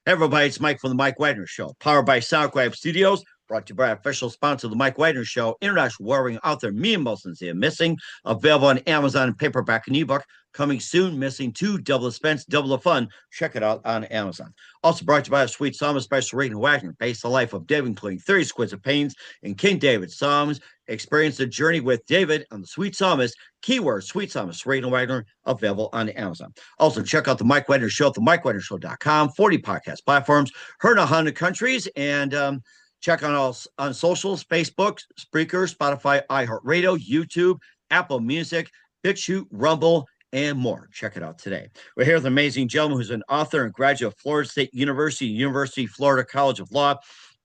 Hey, everybody, it's Mike from The Mike Wagner Show, powered by SoundCloud Studios, brought to you by official sponsor of The Mike Wagner Show, international warring author Mia Wilson's Here Missing, available on Amazon, paperback and ebook, coming soon, Missing 2, double the expense, double the fun. Check it out on Amazon. Also brought to you by a sweet psalm, special rating Wagner, based on the life of David, including 30 exquisite pains in King David Psalms. Experience the journey with David on the Sweet Psalmist, keyword Sweet Psalmist, Rating Wagner, available on Amazon. Also, check out the Mike Wagner Show at themikewagnershow.com, 40 podcast platforms, heard in 100 countries, and check on us on socials, Facebook, Spreaker, Spotify, iHeartRadio, YouTube, Apple Music, BitChute, Rumble, and more. Check it out today. We're here with an amazing gentleman who's an author and graduate of Florida State University, University of Florida College of Law,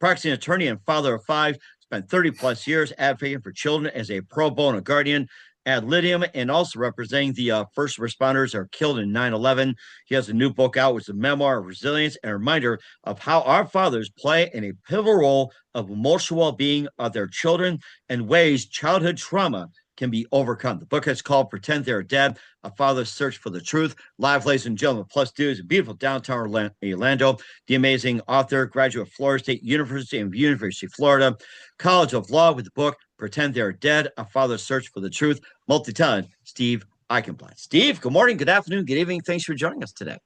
practicing attorney and father of 5, spent 30 plus years advocating for children as a pro bono guardian ad litem, and also representing the first responders that are killed in 9/11. He has a new book out, which is a memoir of resilience and a reminder of how our fathers play in a pivotal role of emotional well-being of their children and ways childhood trauma can be overcome. The book is called Pretend They're Dead, A Father's Search for the Truth. Live, ladies and gentlemen, Plus Dudes, beautiful downtown Orlando. The amazing author, graduate of Florida State University and University of Florida College of Law, with the book Pretend They're Dead, A Father's Search for the Truth. Multi-talented Steve Eichenblatt. Steve, good morning, good afternoon, good evening. Thanks for joining us today.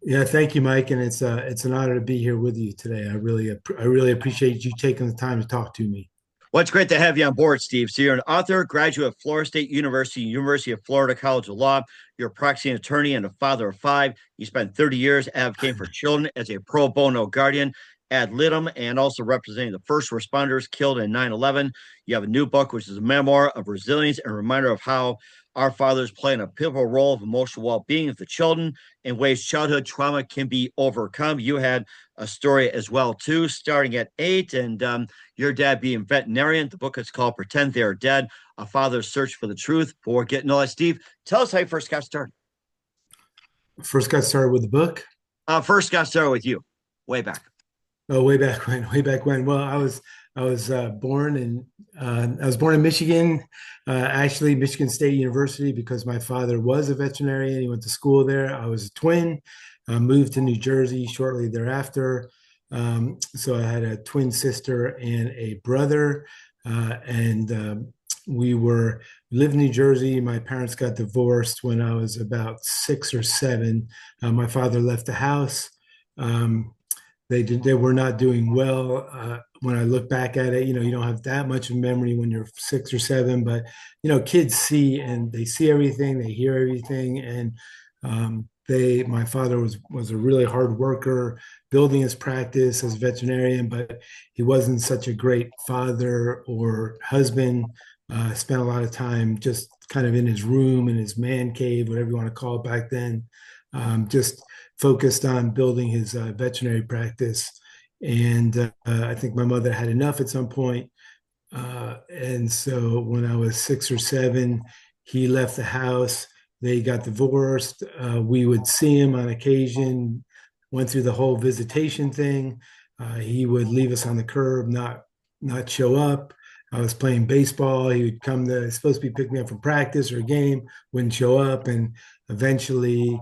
Yeah, thank you, Mike, and it's an honor to be here with you today. I really appreciate you taking the time to talk to me. Well, it's great to have you on board, Steve. So you're an author, graduate of Florida State University, University of Florida College of Law. You're a practicing attorney and a father of 5. You spent 30 years advocating for children as a pro bono guardian ad litem, and also representing the first responders killed in 9/11. You have a new book, which is a memoir of resilience and a reminder of how our fathers play in a pivotal role of emotional well-being of the children in ways childhood trauma can be overcome. You had a story as well, too, starting at 8, and your dad being veterinarian. The book is called Pretend They're Dead, A Father's Search for the Truth. Before getting all that, Steve, tell us how you first got started. First got started with the book? First got started with you, way back. Oh, way back when, way back when. Well, I was born in Michigan, actually Michigan State University, because my father was a veterinarian. He went to school there. I was a twin. Moved to New Jersey shortly thereafter. So I had a twin sister and a brother, and we lived in New Jersey. My parents got divorced when I was about 6 or 7. My father left the house. They were not doing well. When I look back at it, you don't have that much of memory when you're 6 or 7, but kids see, and they see everything, they hear everything, and my father was a really hard worker, building his practice as a veterinarian, but he wasn't such a great father or husband. Spent a lot of time just kind of in his room, in his man cave, whatever you want to call it back then, just focused on building his veterinary practice. And I think my mother had enough at some point. And so when I was 6 or 7, he left the house. They got divorced. We would see him on occasion, went through the whole visitation thing. He would leave us on the curb, not show up. I was playing baseball. He would come supposed to be picking me up from practice or a game, wouldn't show up. And eventually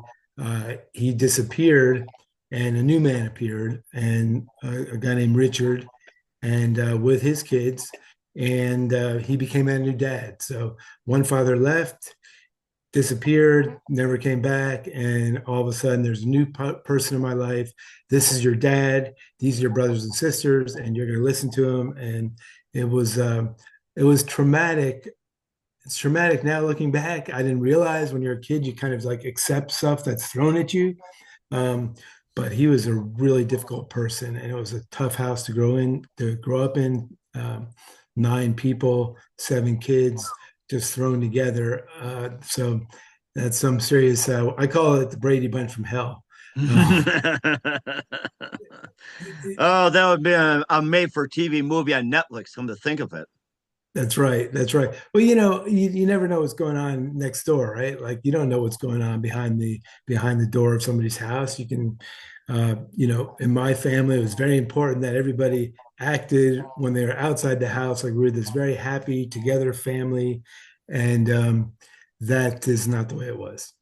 he disappeared, and a new man appeared, and a guy named Richard, and with his kids, and he became a new dad. So one father left, disappeared, never came back, and all of a sudden there's a new person in my life. This is your dad. These are your brothers and sisters, and you're going to listen to him. And it was traumatic. It's traumatic now looking back. I didn't realize when you're a kid, you kind of like accept stuff that's thrown at you. But he was a really difficult person, and it was a tough house to grow up in. 9 people, 7 kids, just thrown together. So that's some serious. I call it the Brady Bunch from hell. Oh, that would be a made-for-TV movie on Netflix. Come to think of it. That's right. That's right. Well, you never know what's going on next door, right? Like you don't know what's going on behind the door of somebody's house. You can, in my family, it was very important that everybody acted when they were outside the house like we were this very happy together family, and that is not the way it was.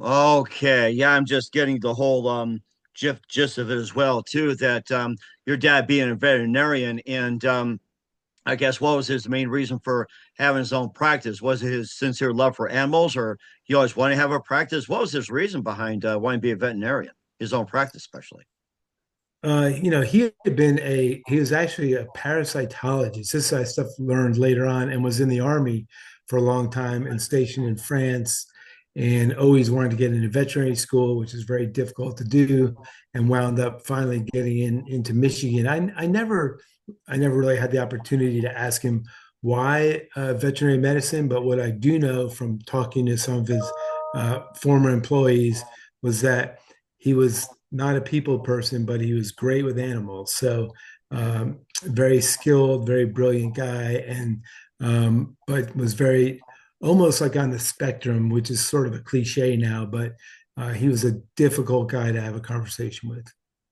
Okay, yeah, I'm just getting the whole gist of it as well too. That your dad being a veterinarian, and I guess what was his main reason for having his own practice? Was it his sincere love for animals, or he always wanted to have a practice? What was his reason behind wanting to be a veterinarian? His own practice, especially. He was actually a parasitologist. This I stuff learned later on, and was in the army for a long time and stationed in France, and always wanted to get into veterinary school, which is very difficult to do, and wound up finally getting into Michigan. I never really had the opportunity to ask him why veterinary medicine, but what I do know from talking to some of his former employees was that he was not a people person, but he was great with animals. So very skilled, very brilliant guy, and but was very almost like on the spectrum, which is sort of a cliche now, but he was a difficult guy to have a conversation with.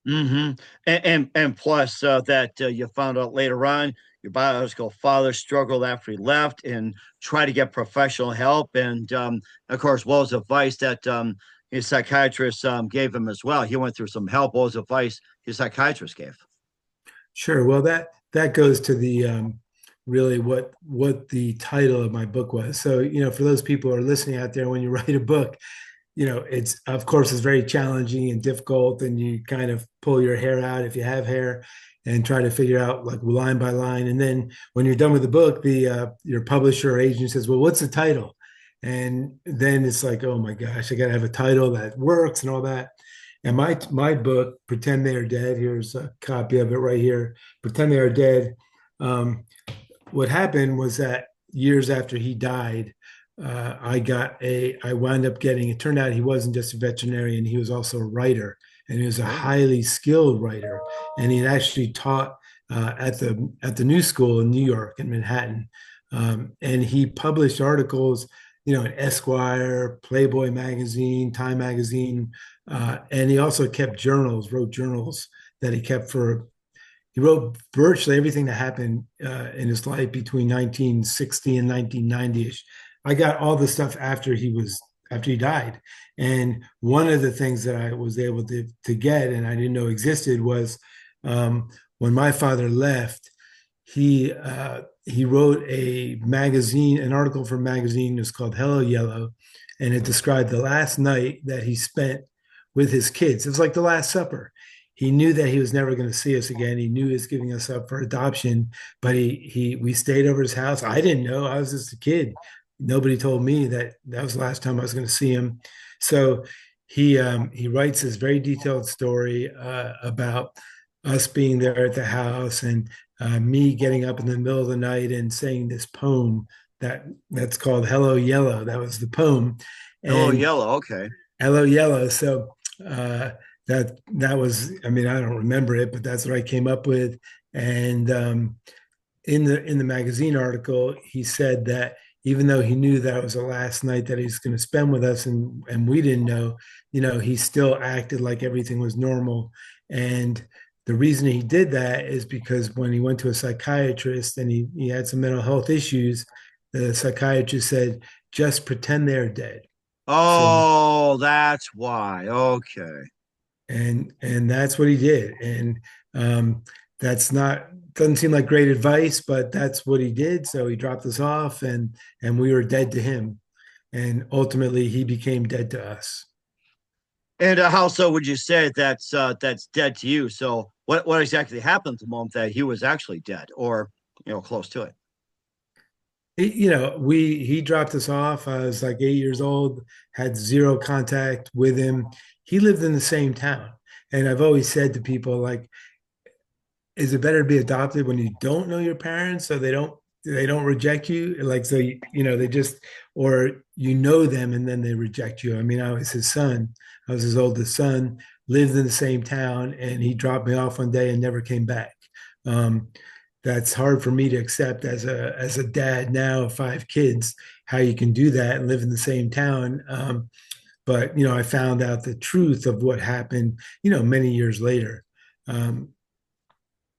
Mm-hmm. And plus that you found out later on, your biological father struggled after he left and tried to get professional help. And of course, what was advice that his psychiatrist gave him as well? He went through some help. What was advice his psychiatrist gave? Sure. Well, that goes to the really what the title of my book was. So, for those people who are listening out there, when you write a book, it's of course it's very challenging and difficult, and you kind of pull your hair out if you have hair, and try to figure out like line by line. And then when you're done with the book, the your publisher or agent says, "Well, what's the title?" And then it's like, "Oh my gosh, I got to have a title that works and all that." And my book, Pretend They Are Dead. Here's a copy of it right here. Pretend They Are Dead. Um, what happened was that years after he died, I wound up getting, it turned out he wasn't just a veterinarian, he was also a writer, and he was a Oh, highly skilled writer. And he had actually taught at the New School in New York, in Manhattan. And he published articles, in Esquire, Playboy magazine, Time magazine. And he also kept journals, wrote journals that he wrote virtually everything that happened in his life between 1960 and 1990ish. I got all the stuff after he died, and one of the things that I was able to get and I didn't know existed was when my father left. He wrote an article for a magazine. It was called Hello Yellow, and it described the last night that he spent with his kids. It was like the Last Supper. He knew that he was never going to see us again. He knew he was giving us up for adoption, but we stayed over his house. I didn't know. I was just a kid. Nobody told me that that was the last time I was going to see him. So he writes this very detailed story about us being there at the house, and me getting up in the middle of the night and saying this poem that's called Hello Yellow. That was the poem, hello, and yellow. Okay. Hello Yellow. So uh, that was, I mean, I don't remember it, but that's what I came up with. And in the magazine article, he said that even though he knew that was the last night that he's going to spend with us, and we didn't know, he still acted like everything was normal. And the reason he did that is because when he went to a psychiatrist and he had some mental health issues, the psychiatrist said, just pretend they're dead. So Oh, that's why. Okay. and that's what he did. And that's not doesn't seem like great advice, but that's what he did. So he dropped us off, and we were dead to him, and ultimately he became dead to us. And how so would you say that's dead to you? So what exactly happened the moment that he was actually dead, or close to it? We he dropped us off. I was like 8 years old, had zero contact with him. He lived in the same town, and I've always said to people, like, is it better to be adopted when you don't know your parents, so they don't reject you, like, so they just, or them and then they reject you. I mean, I was his son. I was his oldest son, lived in the same town, and he dropped me off one day and never came back. um, that's hard for me to accept as a dad now of five kids, how you can do that and live in the same town. But I found out the truth of what happened many years later. um,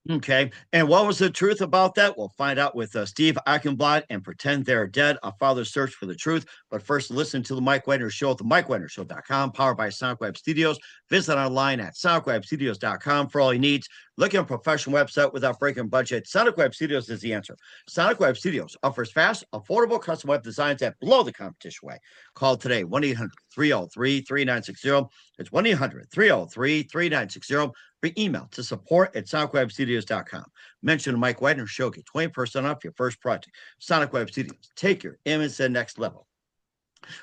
Okay. And what was the truth about that? We'll find out with Steve Eichenblatt and Pretend They're Dead, A Father's Search for the Truth. But first, listen to the Mike Wagner Show at the MikeWagnerShow.com, powered by SoundWeb Studios. Visit online at SoundWebStudios.com for all your needs. Looking at a professional website without breaking budget, Sonic Web Studios is the answer. Sonic Web Studios offers fast, affordable custom web designs that blow the competition away. Call today, 1-800-303-3960. It's 1-800-303-3960. Or email to support@sonicwebstudios.com. Mention the Mike Wagner Show. Get 20% off your first project. Sonic Web Studios. Take your image to the next level.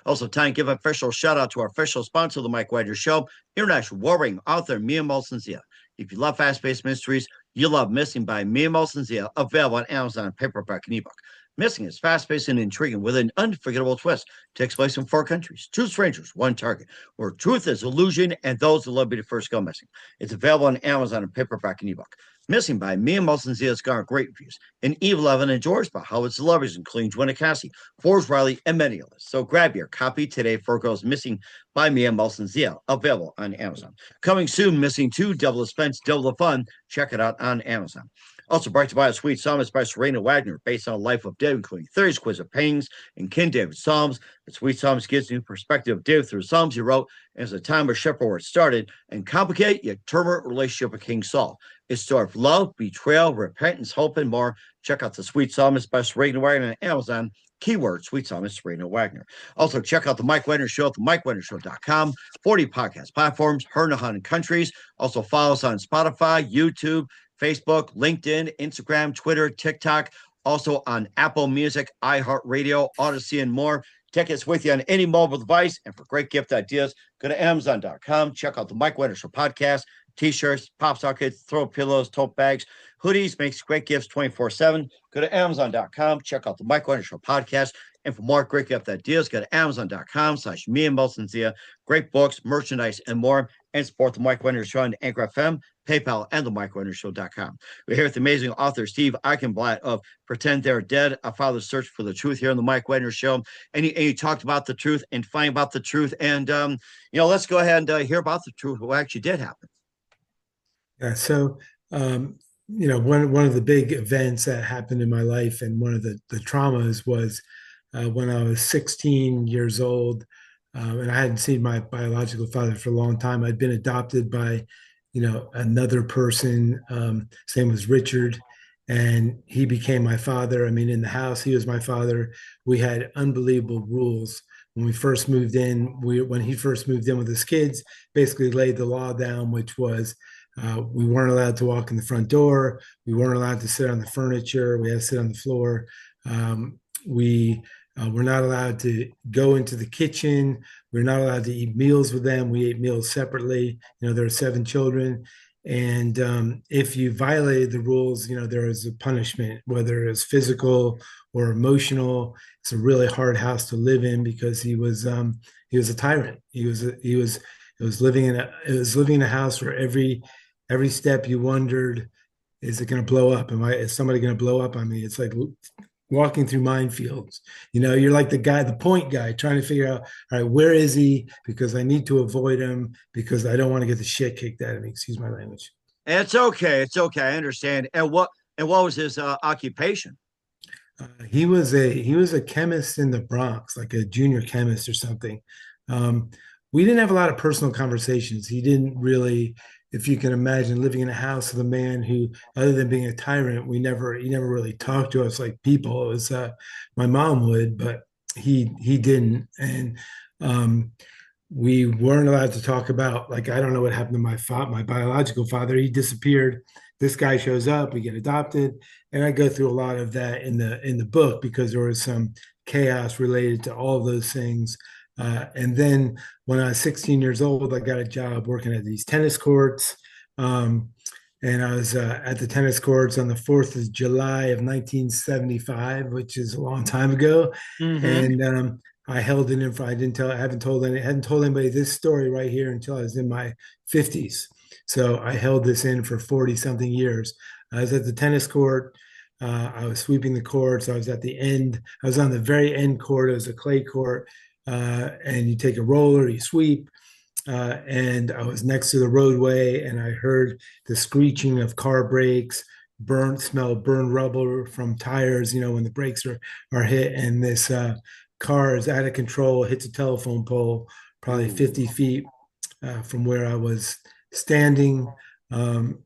Also, time to give an official shout out to our official sponsor of the Mike Wagner Show, international warring author Mia Molson-Zia. If you love fast-paced mysteries, you love Missing by Mia Molson-Zia, available on Amazon paperback and ebook. Missing is fast-paced and intriguing with an unforgettable twist. Takes place in 4 countries, 2 strangers, 1 target, where truth is illusion and those who love be the first go missing. It's available on Amazon in paperback and ebook. Missing by Mia Molson-Zia has garnered great reviews. And Eve Levin enjoys by how its celebrities including Joanna Cassie, Forbes Riley, and many others. So grab your copy today for Girls Missing by Mia Molson-Zia, available on Amazon. Coming soon, Missing 2, Double the Suspense, Double the Fun. Check it out on Amazon. Also brought to you by A Sweet Psalmist by Serena Wagner, based on a life of David, including 30 exquisite paintings and King David's Psalms. The Sweet Psalmist gives you perspective of David through the Psalms he wrote as the time of shepherd where it started, and complicate yet turbulent relationship with King Saul. It's a story of love, betrayal, repentance, hope, and more. Check out The Sweet Psalmist by Serena Wagner on Amazon. Keyword Sweet Psalmist Serena Wagner. Also, check out the Mike Wagner Show at the MikeWagnerShow.com. 40 podcast platforms, heard in 100 countries. Also, follow us on Spotify, YouTube, Facebook, LinkedIn, Instagram, Twitter, TikTok, also on Apple Music, iHeartRadio, Odyssey, and more. Take us with you on any mobile device. And for great gift ideas, go to Amazon.com. Check out the Mike Wagner Show podcast, T-shirts, pop sockets, throw pillows, tote bags, hoodies, makes great gifts 24/7. Go to Amazon.com. Check out the Mike Wagner Show podcast. And for more great gift ideas, go to Amazon.com/me and Molson-Zia. Great books, merchandise, and more. And support the Mike Wagner Show on Anchor FM, PayPal, and the MikeWagnerShow.com. We're here with the amazing author Steve Eichenblatt of Pretend They're Dead, A Father's Search for the Truth, here on the Mike Wagner Show. And you talked about the truth and finding about the truth. And, let's go ahead and hear about the truth, what actually did happen. Yeah, so one of the big events that happened in my life, and one of the traumas was when I was 16 years old, and I hadn't seen my biological father for a long time. I'd been adopted by, another person. His name was Richard, and he became my father. I mean, in the house, he was my father. We had unbelievable rules when we first moved in. When he first moved in with his kids, basically laid the law down, which was we weren't allowed to walk in the front door. We weren't allowed to sit on the furniture. We had to sit on the floor. We were not allowed to go into the kitchen. We're not allowed to eat meals with them. We ate meals separately. There are 7 children. And if you violated the rules, there was a punishment, whether it's physical or emotional. It's a really hard house to live in because he was a tyrant. He was living in a house where every step you wondered, is it going to blow up? Is somebody going to blow up on me? It's like walking through minefields. You're like the point guy trying to figure out, all right, where is he? Because I need to avoid him because I don't want to get the shit kicked out of me. Excuse my language. It's okay. It's okay. I understand. And what was his occupation? He was a chemist in the Bronx, like a junior chemist or something. We didn't have a lot of personal conversations. He didn't really, if you can imagine, living in a house with a man who, other than being a tyrant, he never really talked to us like people. It was my mom would, but he didn't, and we weren't allowed to talk about, like, I don't know what happened to my biological father. He disappeared. This guy shows up. We get adopted, and I go through a lot of that in the book because there was some chaos related to all of those things. And then when I was 16 years old, I got a job working at these tennis courts. And I was at the tennis courts on the 4th of July of 1975, which is a long time ago. Mm-hmm. And I held it in for, I hadn't told anybody this story right here until I was in my 50s. So I held this in for 40 something years. I was at the tennis court. I was sweeping the courts. I was at the end. I was on the very end court. It was a clay court. And you take a roller, you sweep. and I was next to the roadway, and I heard the screeching of car brakes, burned rubber from tires. When the brakes are hit, and this car is out of control, hits a telephone pole, probably Ooh. 50 feet from where I was standing. Um,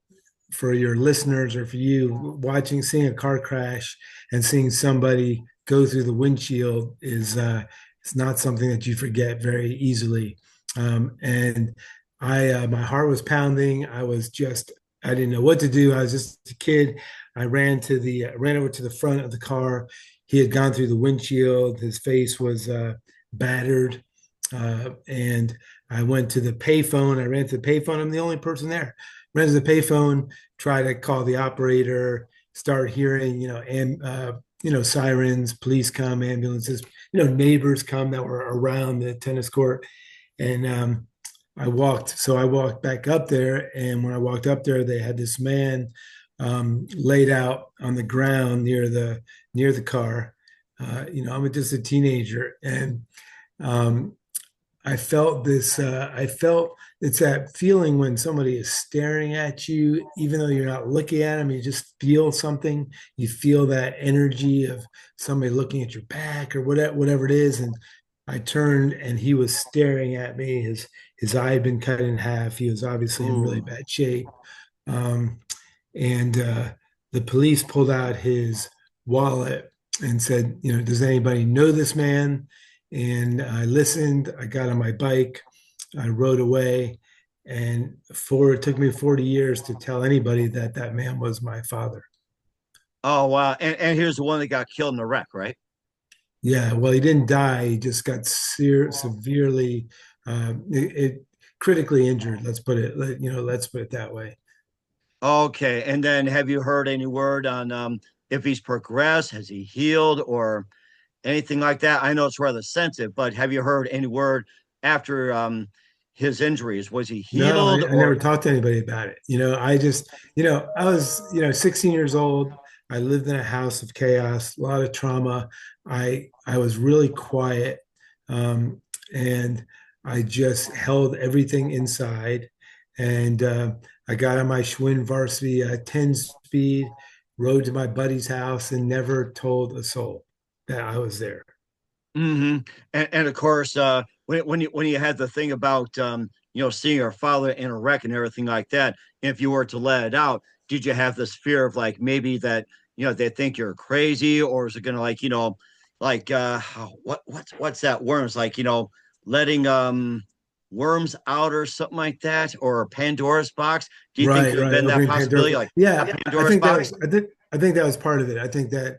for your listeners or for you watching, seeing a car crash and seeing somebody go through the windshield is it's not something that you forget very easily. And my heart was pounding. I didn't know what to do. I was just a kid. I ran over to the front of the car. He had gone through the windshield. His face was battered. And I went to the payphone. I ran to the payphone. I'm the only person there. Ran to the payphone, try to call the operator, start hearing, sirens, police come, ambulances, neighbors come that were around the tennis court. And I walked back up there. And when I walked up there, they had this man laid out on the ground near the car. I'm just a teenager. And um, I felt this. I felt it's that feeling when somebody is staring at you, even though you're not looking at them. You just feel something. You feel that energy of somebody looking at your back or whatever it is. And I turned, and he was staring at me. His eye had been cut in half. He was obviously in really Ooh. bad shape. Um, and the police pulled out his wallet and said, does anybody know this man? And I listened. I got on my bike. I rode away. And it took me 40 years to tell anybody that that man was my father. Oh wow. And here's the one that got killed in the wreck, right? Yeah, well, he didn't die. He just got severely, critically injured. Let's put it that way. Okay. And then have you heard any word on if he's progressed, has he healed or anything like that? I know it's rather sensitive, but have you heard any word after his injuries? Was he No, healed I never or talked to anybody about it. I was, 16 years old. I lived in a house of chaos, a lot of trauma. I was really quiet, um, and I just held everything inside. And I got on my Schwinn varsity 10 speed, rode to my buddy's house, and never told a soul that I was there. hmm and of course, when you had the thing about seeing your father in a wreck and everything like that, if you were to let it out, did you have this fear of like maybe that they think you're crazy, or is it gonna like like what's that worms like letting worms out or something like that, or a Pandora's box? Do you think Right, could have right. been that Opening Pandora. possibility, like a Yeah, I Pandora's think that box? was. I think that was part of it. I think that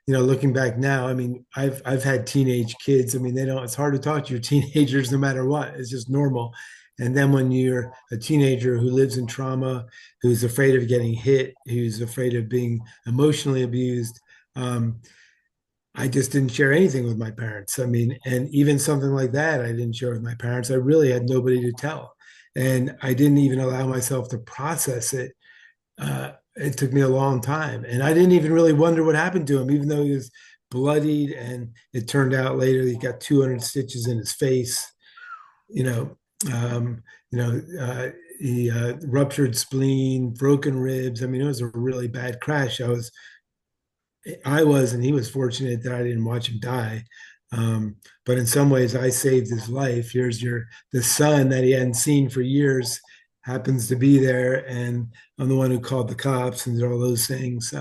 looking back now, I mean, I've had teenage kids. I mean, they don't. It's hard to talk to your teenagers no matter what. It's just normal. And then when you're a teenager who lives in trauma, who's afraid of getting hit, who's afraid of being emotionally abused, um, I just didn't share anything with my parents. I mean, and even something like that, I didn't share with my parents. I really had nobody to tell. And I didn't even allow myself to process it. It took me a long time. And I didn't even really wonder what happened to him, even though he was bloodied. And it turned out later he got 200 stitches in his face. You know, um, he ruptured spleen, broken ribs. I mean, it was a really bad crash. And he was fortunate that I didn't watch him die. But in some ways, I saved his life. The son that he hadn't seen for years happens to be there, and I'm the one who called the cops and did all those things.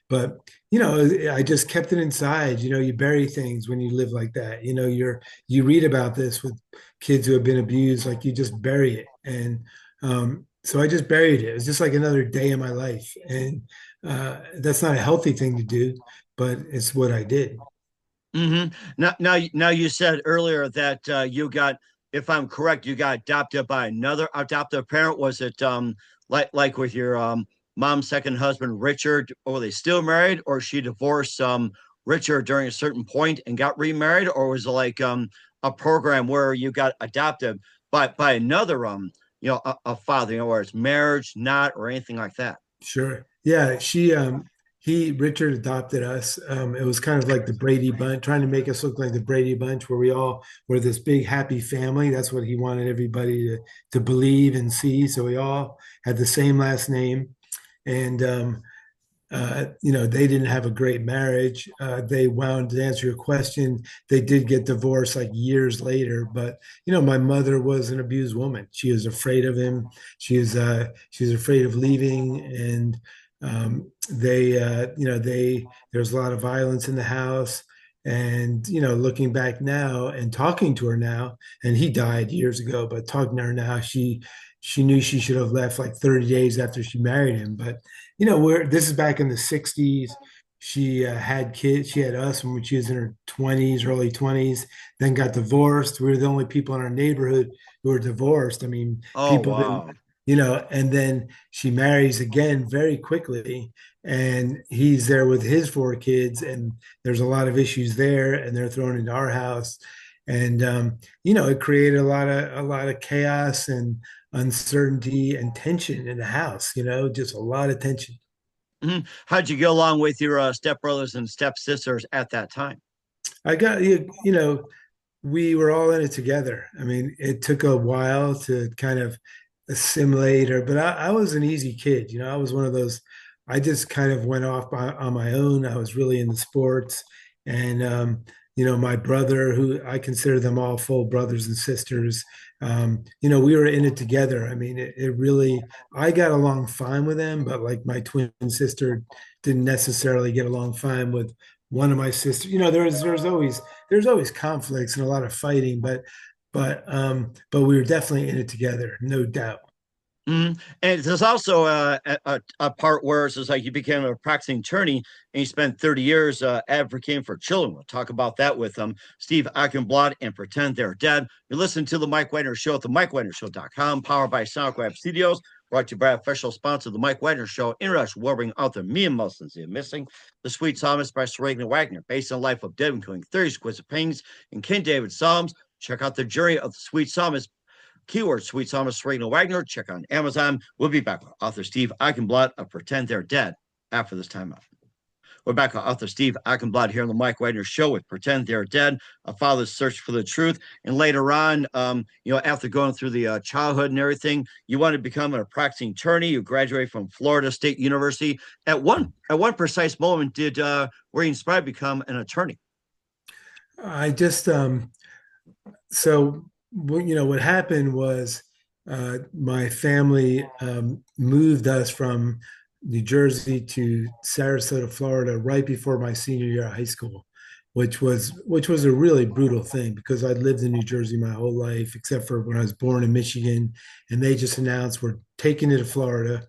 But I just kept it inside. You bury things when you live like that. You read about this with kids who have been abused, like you just bury it, and so I just buried it. It was just like another day in my life, and that's not a healthy thing to do, but it's what I did. Now, you said earlier that you got, if I'm correct, you got adopted by another adoptive parent. Was it like with your mom's second husband, Richard? Or were they still married, or she divorced Richard during a certain point and got remarried, or was it like a program where you got adopted by another a father, where it's marriage, not or anything like that? Sure. Yeah, Richard adopted us. It was kind of like the Brady Bunch, trying to make us look like the Brady Bunch, where we all were this big happy family. That's what he wanted everybody to believe and see. So we all had the same last name, and they didn't have a great marriage. They wound, to answer your question, they did get divorced like years later. But my mother was an abused woman. She was afraid of him. She was afraid of leaving, and there was a lot of violence in the house. And looking back now and talking to her now, and he died years ago, but talking to her now, she knew she should have left like 30 days after she married him. But where this is back in the 60s. She had kids. She had us when she was in her 20s, early 20s, then got divorced. We were the only people in our neighborhood who were divorced. I mean, Oh, people didn't, wow. and then she marries again very quickly. And he's there with his four kids, and there's a lot of issues there, and they're thrown into our house. And it created a lot of chaos and uncertainty and tension in the house, just a lot of tension. Mhm. How'd you get along with your stepbrothers and stepsisters at that time? I got we were all in it together. I mean, it took a while to kind of assimilate her, but I was an easy kid. I was one of those, I just kind of went off on my own. I was really into sports. And, my brother, who I consider them all full brothers and sisters, we were in it together. I mean, it really, I got along fine with them, but like my twin sister didn't necessarily get along fine with one of my sisters. There's always conflicts and a lot of fighting, but we were definitely in it together, no doubt. And there's also a part where it's just like you became a practicing attorney and you spent 30 years advocating for children. We'll talk about that with Steve Eichenblatt and Pretend They're Dead. You're listening to The Mike Wagner Show at the MikeWagnerShow.com, powered by SoundCloud Studios, brought to you by official sponsor of The Mike Wagner Show, international warring author Mia Muslims are missing. The Sweet Psalmist by Serena Wagner, based on the life of David, including 30 exquisite paintings and King David Psalms. Check out the journey of the Sweet Psalmist. Keyword Sweet Psalmist Serena Wagner. Check on Amazon. We'll be back with author Steve Eichenblatt of Pretend They're Dead after this time out. We're back with author Steve Eichenblatt here on the Mike Wagner Show with Pretend They're Dead, a father's search for the truth. And later on, after going through the childhood and everything, you wanted to become a practicing attorney. You graduated from Florida State University. At one precise moment were you inspired to become an attorney? I just so what happened was my family moved us from New Jersey to Sarasota, Florida, right before my senior year of high school, which was a really brutal thing because I'd lived in New Jersey my whole life, except for when I was born in Michigan, and they just announced we're taking it to Florida,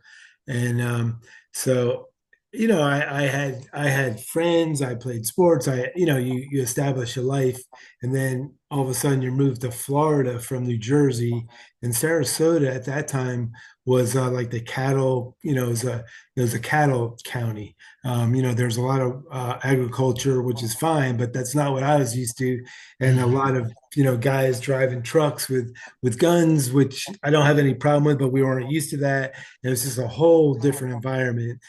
and so I had friends, I played sports, you establish a life, and then all of a sudden you're moved to Florida from New Jersey, and Sarasota at that time was like the cattle, it was a cattle county. There's a lot of agriculture, which is fine, but that's not what I was used to, and a lot of guys driving trucks with guns, which I don't have any problem with, but we weren't used to that. It was just a whole different environment.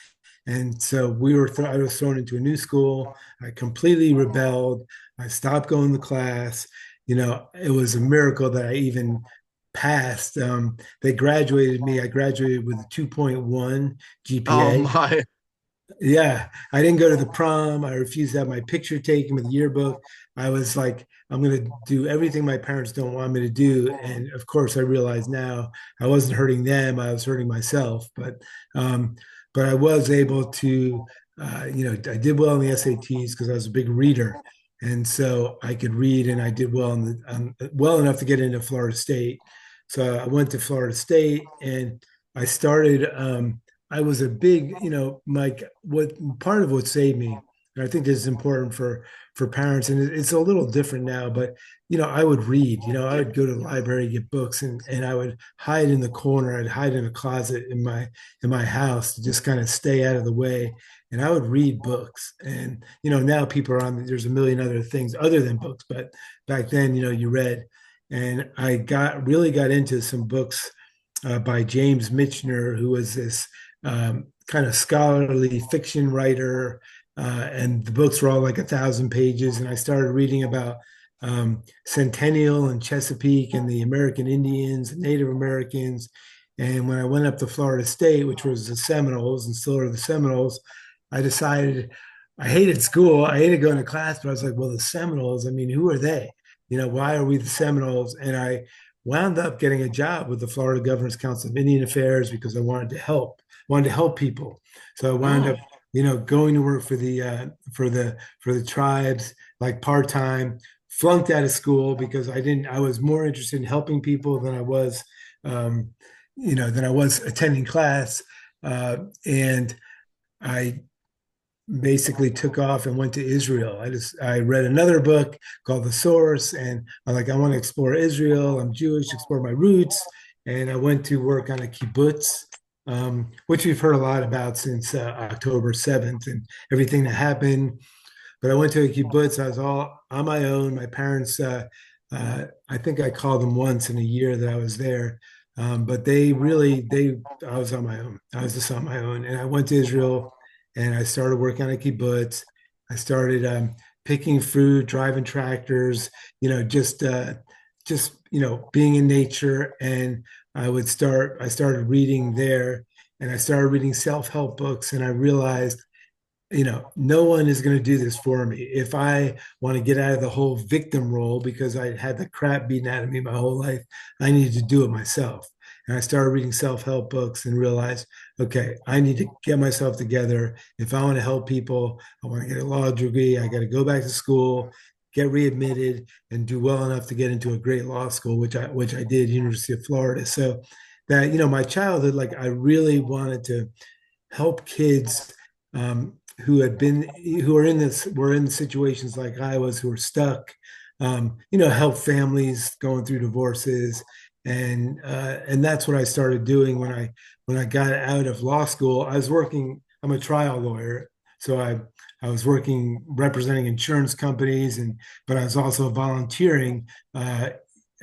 And so I was thrown into a new school. I completely rebelled. I stopped going to class. It was a miracle that I even passed. They graduated me. I graduated with a 2.1 Oh GPA. my. Yeah, I didn't go to the prom. I refused to have my picture taken with the yearbook. I was like, I'm going to do everything my parents don't want me to do. And of course, I realize now I wasn't hurting them. I was hurting myself. But I was able to, I did well in the SATs because I was a big reader. And so I could read and I did well enough to get into Florida State. So I went to Florida State and I started, I was a big, Mike, what part of what saved me, and I think this is important for parents, and it's a little different now, but I would read, I would go to the library, get books, and I would hide in the corner, I'd hide in a closet in my house to just kind of stay out of the way. And I would read books. And now people are on, there's a million other things other than books, but back then, you read. And I really got into some books by James Michener, who was this kind of scholarly fiction writer, and the books were all like 1,000 pages. And I started reading about Centennial and Chesapeake and the American Indians and Native Americans. And when I went up to Florida State, which was the Seminoles and still are the Seminoles, I decided I hated school. I hated going to class, but I was like, well, the Seminoles, I mean, who are they? Why are we the Seminoles? And I wound up getting a job with the Florida Governor's Council of Indian Affairs because I wanted to help people. So I wound up, Oh. going to work for the tribes like part time. Flunked out of school because I was more interested in helping people than I was, um, than I was attending class. And I basically took off and went to Israel. I read another book called The Source, and I'm like, I want to explore Israel. I'm Jewish, explore my roots, and I went to work on a kibbutz, which we've heard a lot about since October 7th and everything that happened. But I went to a kibbutz. I was all on my own. My parents, I think I called them once in a year that I was there. But I was on my own. I was just on my own. And I went to Israel and I started working on a kibbutz. I started picking fruit, driving tractors, being in nature. And I started reading there and I started reading self-help books. And I realized no one is going to do this for me. If I want to get out of the whole victim role because I had the crap beaten out of me my whole life, I needed to do it myself. And I started reading self help books and realized, okay, I need to get myself together. If I want to help people, I want to get a law degree, I got to go back to school, get readmitted, and do well enough to get into a great law school, which I did, University of Florida. So that, my childhood, like I really wanted to help kids who are in this were in situations like I was, who were stuck, help families going through divorces. And that's what I started doing when I got out of law school. I'm a trial lawyer, so I was working representing insurance companies, but I was also volunteering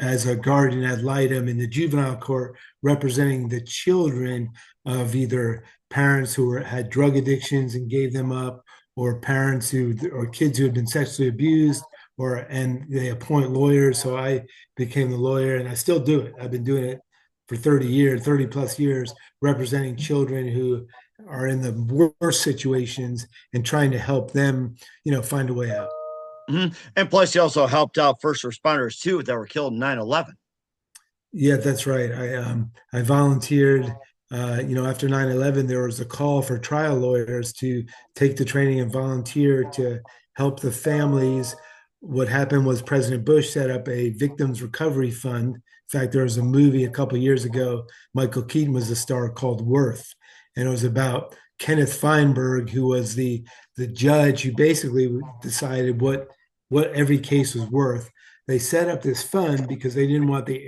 as a guardian ad litem in the juvenile court, representing the children of either parents who had drug addictions and gave them up, or or kids who had been sexually abused, and they appoint lawyers. So I became the lawyer, and I still do it. I've been doing it for 30 years, 30 plus years, representing children who are in the worst situations and trying to help them, find a way out. And plus, he also helped out first responders too that were killed in 9/11. Yeah, that's right. I volunteered. After 9/11, there was a call for trial lawyers to take the training and volunteer to help the families. What happened was President Bush set up a victims recovery fund. In fact, there was a movie a couple of years ago. Michael Keaton was the star, called Worth, and it was about Kenneth Feinberg, who was the judge who basically decided what every case was worth. They set up this fund because they didn't want the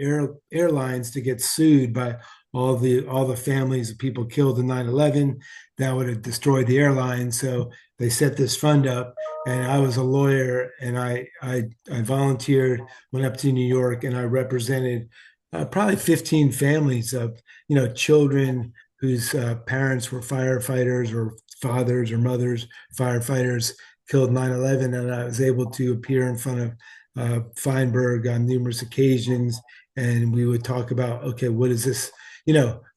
airlines to get sued by all the families of people killed in 9/11. That would have destroyed the airline. So they set this fund up, and I was a lawyer, and I volunteered, went up to New York, and I represented probably 15 families of children whose parents were firefighters, or fathers or mothers firefighters, killed 9/11. And I was able to appear in front of Feinberg on numerous occasions, and we would talk about, okay, what is this?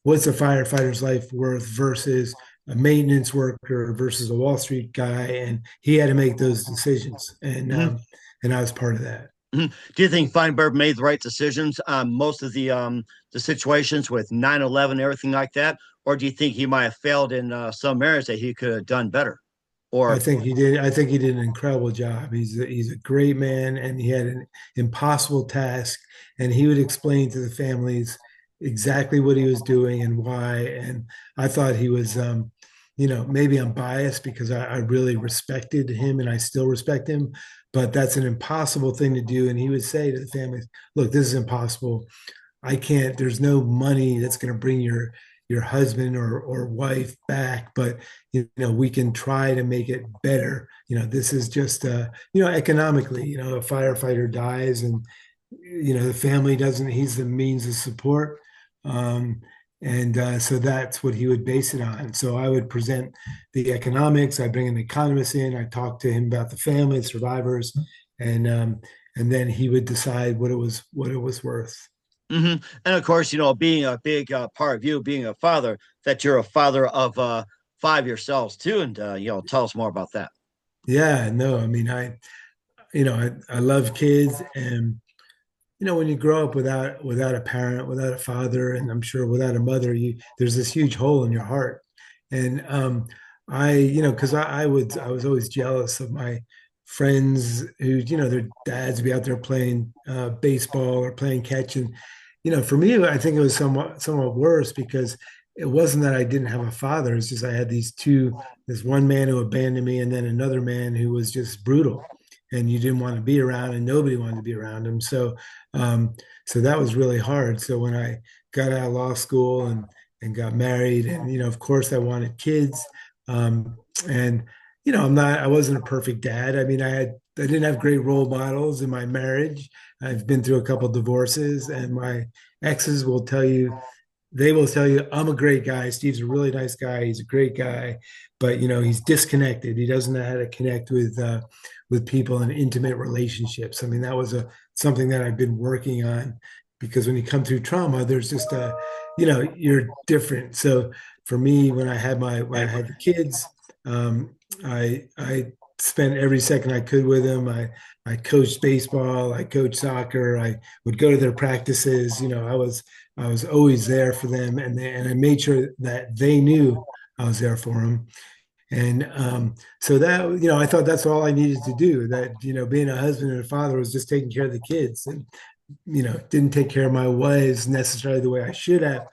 What's a firefighter's life worth versus a maintenance worker versus a Wall Street guy? And he had to make those decisions, Mm-hmm. and I was part of that. Mm-hmm. Do you think Feinberg made the right decisions on most of the situations with 9/11, everything like that, or do you think he might have failed in some areas that he could have done better? I Or think he did. I think he did an incredible job. He's a great man, and he had an impossible task. And he would explain to the families exactly what he was doing and why. And I thought he was, maybe I'm biased because I really respected him, and I still respect him. But that's an impossible thing to do. And he would say to the families, "Look, this is impossible. I can't, there's no money that's going to bring your husband or wife back, but we can try to make it better. This is just economically, a firefighter dies, and the family doesn't, he's the means of support. And so that's what he would base it on. So I would present the economics. I bring an economist in. I talk to him about the family, survivors, and um, and then he would decide what it was worth. Hmm. And of course, being a big part of you being a father, that you're a father of five yourselves too, and tell us more about that. Yeah, no, I mean, I love kids, and when you grow up without a parent, without a father, and I'm sure without a mother, you there's this huge hole in your heart. And because I was always jealous of my friends who, their dads would be out there playing baseball or playing catch. And for me, I think it was somewhat worse because it wasn't that I didn't have a father. It's just I had this one man who abandoned me, and then another man who was just brutal, and you didn't want to be around, and nobody wanted to be around him. Um, so that was really hard. So when I got out of law school and got married, and of course, I wanted kids. Um, and I wasn't a perfect dad. I mean, I didn't have great role models in my marriage. I've been through a couple divorces, and my exes will tell you, they will tell you, I'm a great guy. Steve's a really nice guy. He's a great guy, but he's disconnected. He doesn't know how to connect with people in intimate relationships. I mean, that was something that I've been working on because when you come through trauma, there's just you're different. So for me, when I had the kids, I spent every second I could with them. I coached baseball, I coached soccer, I would go to their practices. I was always there for them, and I made sure that they knew I was there for them. And so that, I thought that's all I needed to do. That, being a husband and a father was just taking care of the kids, and didn't take care of my wives necessarily the way I should have,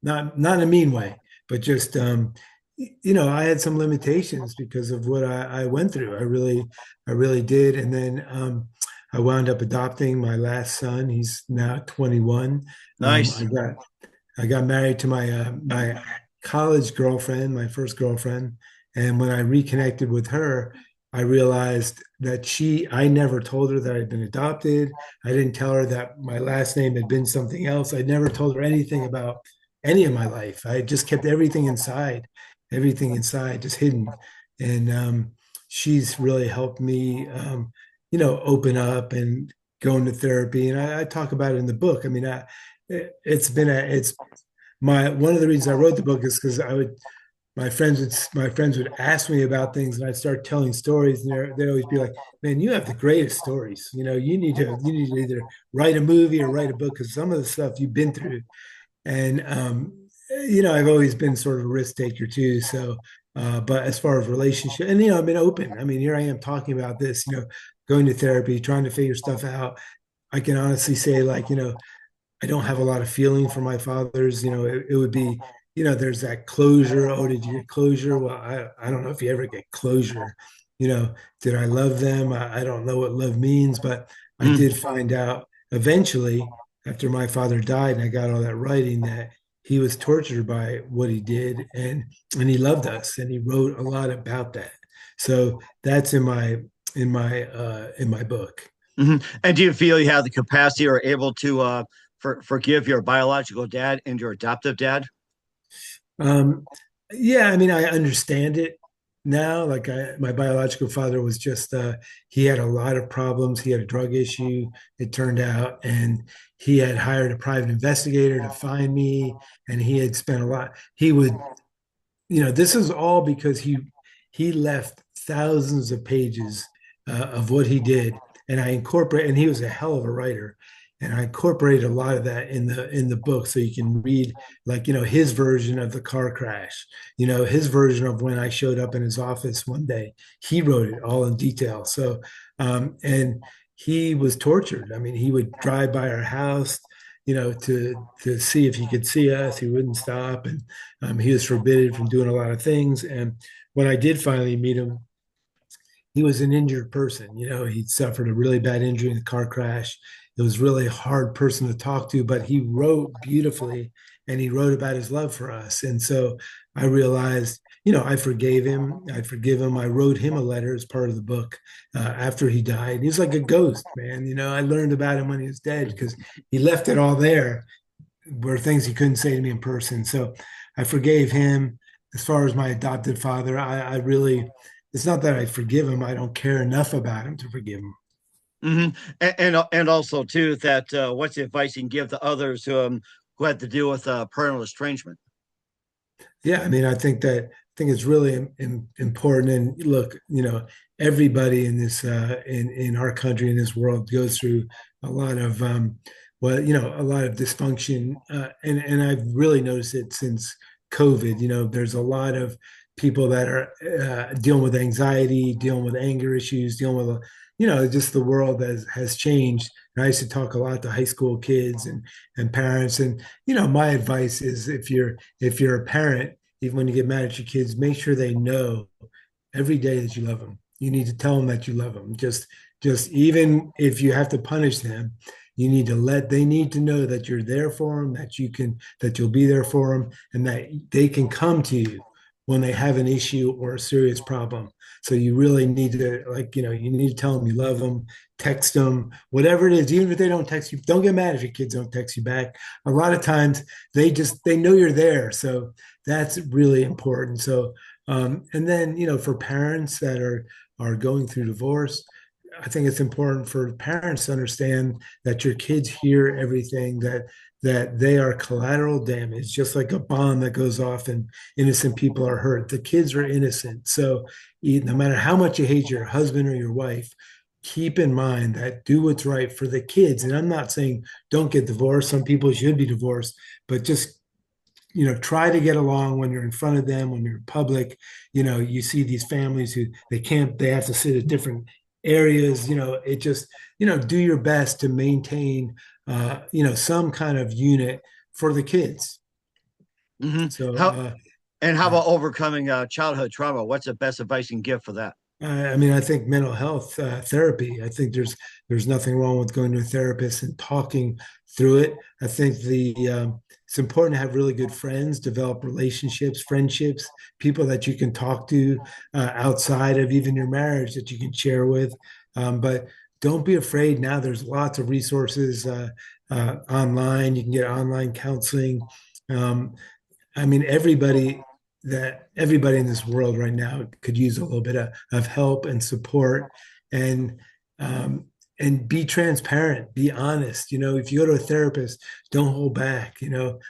not in a mean way, but just I had some limitations because of what I went through. I really did. And then I wound up adopting my last son. He's now 21. Um, I Nice. got I got married to my college girlfriend, my first girlfriend, and when I reconnected with her, I realized that I never told her that I'd been adopted. I didn't tell her that my last name had been something else. I never told her anything about any of my life. I just kept everything inside, just hidden. And she's really helped me, open up and go into therapy. And I talk about it in the book. I mean, it's my one of the reasons I wrote the book is because my friends would ask me about things, and I'd start telling stories, and they'd always be like, "Man, you have the greatest stories. You need to either write a movie or write a book because some of the stuff you've been through." And I've always been sort of a risk taker too. So, but as far as relationship, and I've been open. I mean, here I am talking about this. Going to therapy, trying to figure stuff out. I can honestly say, like, I don't have a lot of feeling for my fathers. It would be, there's that closure. Oh, did you get closure? Well, I don't know if you ever get closure. Did I love them? I don't know what love means, but I Mm. did find out eventually after my father died and I got all that writing that he was tortured by what he did, and he loved us, and he wrote a lot about that. So that's in my book. Hmm. And do you feel you have the capacity or able to forgive your biological dad and your adoptive dad? Um, yeah, I mean, I understand it now. Like my biological father was just, he had a lot of problems. He had a drug issue, it turned out, and he had hired a private investigator to find me, and he had spent a lot. He would, this is all because he left thousands of pages of what he did, and and he was a hell of a writer, and I incorporated a lot of that in the book, so you can read, like, his version of the car crash, his version of when I showed up in his office one day. He wrote it all in detail. So, and he was tortured. I mean, he would drive by our house, to see if he could see us. He wouldn't stop, and he was forbidden from doing a lot of things. And when I did finally meet him, he was an injured person. He'd suffered a really bad injury in a car crash. It was really a hard person to talk to, but he wrote beautifully, and he wrote about his love for us. And so I realized, I forgave him. I forgive him. I wrote him a letter as part of the book after he died. He was like a ghost, man. I learned about him when he was dead because he left it all there. were things he couldn't say to me in person. So I forgave him. As far as my adopted father, I really, it's not that I forgive him. I don't care enough about him to forgive him. Hmm. And also too that what's the advice you can give to others who had to deal with parental estrangement? Yeah, I mean, I think it's really important. And look, everybody in this in our country in this world goes through a lot of a lot of dysfunction, and I've really noticed it since COVID. There's a lot of people that are dealing with anxiety, dealing with anger issues, dealing with just the world has changed. And I used to talk a lot to high school kids and parents, and my advice is if you're a parent, even when you get mad at your kids, make sure they know every day that you love them. You need to tell them that you love them. Just even if you have to punish them, they need to know that you're there for them, that you'll be there for them, and that they can come to you when they have an issue or a serious problem. So you really need to, you need to tell them you love them, text them, whatever it is. Even if they don't text you, don't get mad if your kids don't text you back. A lot of times they know you're there, so that's really important. So and then for parents that are going through divorce, I think it's important for parents to understand that your kids hear everything, that they are collateral damage, just like a bomb that goes off and innocent people are hurt. The kids are innocent. So no matter how much you hate your husband or your wife, keep in mind that do what's right for the kids. And I'm not saying don't get divorced. Some people should be divorced, but just try to get along when you're in front of them, when you're in public. You see these families who they have to sit at different areas. It just, do your best to maintain, some kind of unit for the kids. Hmm. So, How and how yeah. about overcoming childhood trauma? What's the best advice you can give for that? I mean, I think mental health therapy. I think there's nothing wrong with going to a therapist and talking through it. I think it's important to have really good friends, develop relationships, friendships, people that you can talk to outside of even your marriage that you can share with. But don't be afraid. Now there's lots of resources online. You can get online counseling. Um, I mean, everybody in this world right now could use a little bit of help and support, and um, and be transparent, be honest. If you go to a therapist, don't hold back.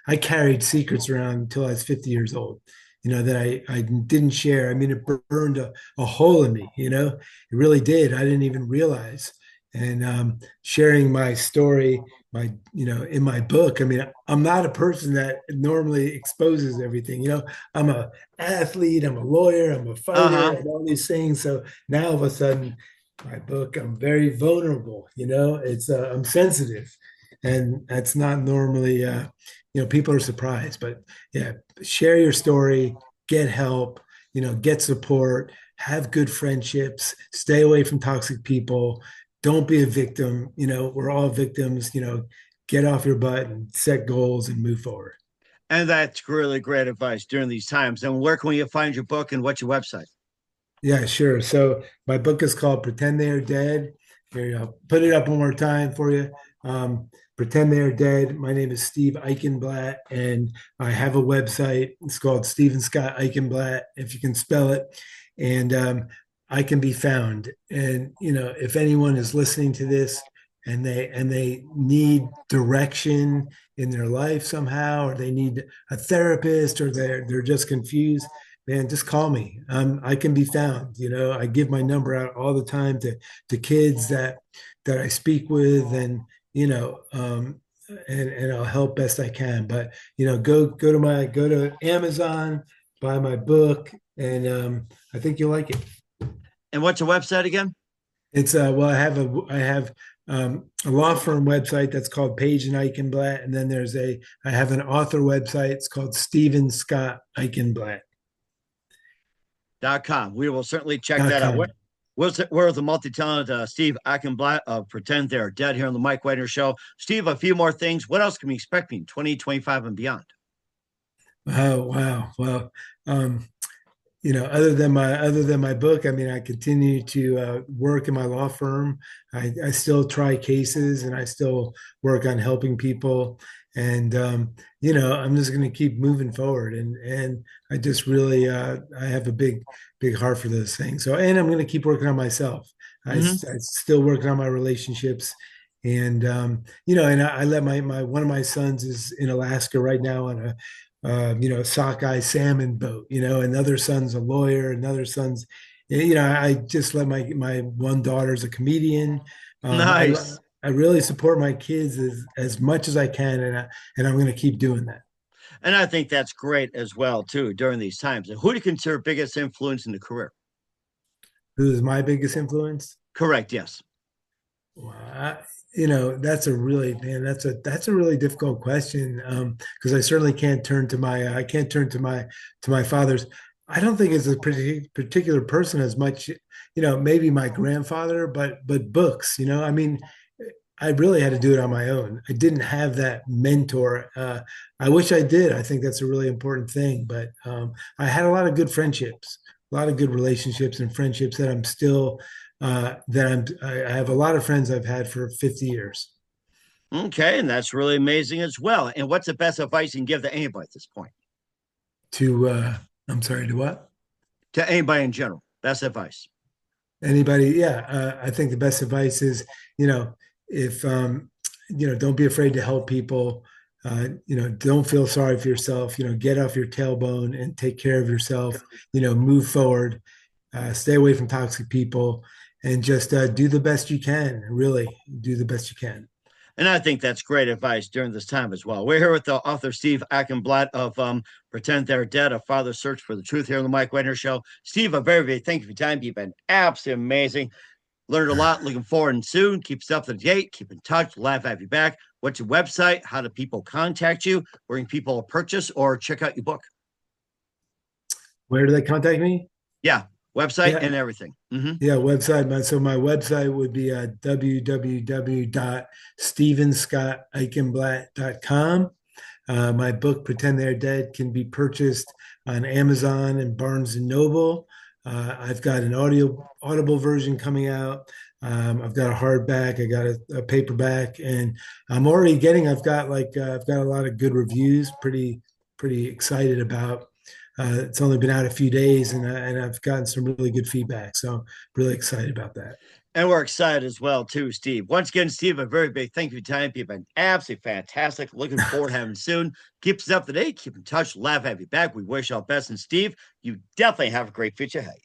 I carried secrets around until I was 50 years old, that I didn't share. I mean, it burned a hole in me, it really did. I didn't even realize. And sharing my story, in my book, I mean, I'm not a person that normally exposes everything. I'm a athlete, I'm a lawyer, I'm a fighter, Uh-huh. I'm all these things. So now all of a sudden, my book, I'm very vulnerable. It's I'm sensitive, and that's not normally. People are surprised, but yeah, share your story, get help. Get support, have good friendships, stay away from toxic people. Don't be a victim. We're all victims. Get off your butt and set goals and move forward. And that's really great advice during these times. And where can we find your book and what's your website? Yeah, sure. So my book is called Pretend They Are Dead. Here you go. Put it up one more time for you. Pretend They Are Dead. My name is Steve Eichenblatt, and I have a website. It's called Stephen Scott Eichenblatt, if you can spell it. And I can be found. And if anyone is listening to this and they need direction in their life somehow, or they need a therapist, or they're just confused, man, just call me. I can be found. I give my number out all the time to kids that I speak with, and and I'll help best I can. But go to Amazon, buy my book, and I think you'll like it. And what's your website again? It's well, I have a law firm website that's called Page and Eichenblatt, and then I have an author website. It's called Stephen Scott Eichenblatt. .com. We will certainly check that out. .com. We're the multi-talented Steve Eichenblatt of Pretend They're Dead here on the Mike Wagner Show. Steve, a few more things. What else can we expect in 2025 and beyond? Oh wow. Well, um, other than my book, I mean, I continue to work in my law firm. I still try cases, and I still work on helping people. And I'm just going to keep moving forward. And I just really I have a big heart for those things. So, and I'm going to keep working on myself. Hmm. I still working on my relationships. And and I let my one of my sons is in Alaska right now on a sockeye salmon boat. Another son's a lawyer. Another son's, I just let my one daughter's a comedian. Nice. I really support my kids as much as I can, and I'm going to keep doing that. And I think that's great as well, too, during these times. And who do you consider biggest influence in the career? Who is my biggest influence? Correct, yes. Well, that's a really man, that's a really difficult question because I certainly can't turn to my I can't turn to my father's. I don't think it's a particular person as much, maybe my grandfather, but books. I mean, I really had to do it on my own. I didn't have that mentor. I wish I did. I think that's a really important thing. But I had a lot of good friendships, a lot of good relationships and friendships that I'm still I have a lot of friends I've had for 50 years. Okay, and that's really amazing as well. And what's the best advice you can give to anybody at this point? To I'm sorry, to what? To anybody in general, best advice. Anybody? Yeah, I think the best advice is, if don't be afraid to help people. Don't feel sorry for yourself. Get off your tailbone and take care of yourself. Move forward. Stay away from toxic people, and just do the best you can. Really, do the best you can. And I think that's great advice during this time as well. We're here with the author Steve Eichenblatt of Pretend They're Dead, A Father's Search for the Truth here on the Mike Wagner Show. Steve, a very, very thank you for your time. You've been absolutely amazing. Learned a lot. Looking forward and soon. Keep stuff to the date. Keep in touch. Laugh, have you back. What's your website? How do people contact you? Where can people purchase or check out your book? Where do they contact me? Yeah, website Yeah, and everything. Mm-hmm. yeah, website. My website would be www.stevenscotteichenblatt.com. My book, Pretend They're Dead, can be purchased on Amazon and Barnes and Noble. I've got an audible version coming out. I've got a hardback, I got a paperback, and I've got a lot of good reviews. Pretty excited about. It's only been out a few days, and I've gotten some really good feedback. So really excited about that. And we're excited as well, too, Steve. Once again, Steve, a very big thank you for your time. You've been absolutely fantastic. Looking forward to having you soon. Keep us up to date. Keep in touch. Laugh, have you back. We wish all best. And Steve, you definitely have a great future ahead.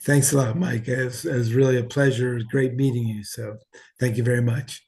Thanks a lot, Mike. It was really a pleasure. It was great meeting you. So thank you very much.